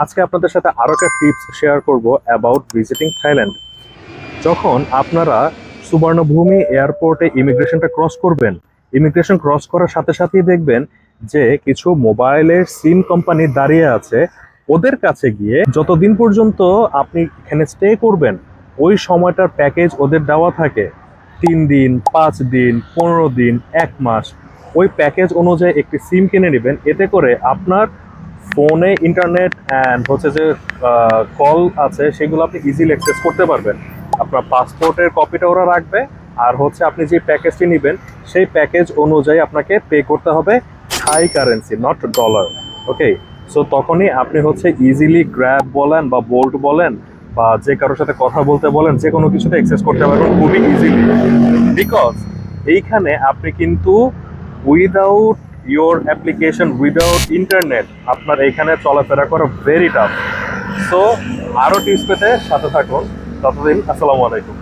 আজকে আপনাদের সাথে আরো একটা টিপস শেয়ার করব অ্যাবাউট ভিজিটিং থাইল্যান্ড। যখন আপনারা সুবর্ণভূমি এয়ারপোর্টে ইমিগ্রেশনটা ক্রস করবেন, ইমিগ্রেশন ক্রস করার সাথে সাথেই দেখবেন যে কিছু মোবাইলের সিম কোম্পানি দাঁড়িয়ে আছে। ওদের কাছে গিয়ে যতদিন পর্যন্ত আপনি এখানে স্টে করবেন ওই সময়টার প্যাকেজ ওদের দেওয়া থাকে, 3 দিন, 5 দিন, 15 দিন, 1 মাস। ওই প্যাকেজ অনুযায়ী একটি সিম কিনে নেবেন, এতে করে আপনার ফোনে ইন্টারনেট অ্যান্ড হচ্ছে যে কল আছে সেগুলো আপনি ইজিলি অ্যাক্সেস করতে পারবেন। আপনার পাসপোর্টের কপিটা ওরা রাখবে, আর হচ্ছে আপনি যে প্যাকেজটি নেবেন সেই প্যাকেজ অনুযায়ী আপনাকে পে করতে হবে Thai currency, not dollar. Okay, so তখনই আপনি হচ্ছে ইজিলি গ্র্যাব বলেন বা বোল্ট বলেন বা যে কারোর সাথে কথা বলতে বলেন, যে কোনো কিছুতে অ্যাক্সেস করতে পারবেন খুবই ইজিলি। বিকজ এইখানে আপনি কিন্তু without your application, without internet আপনার এখানে চলাফেরা করা ভেরি টাফ। সো আরও টিপস পেতে সাথে থাকুন। ততদিন আসসালামু আলাইকুম।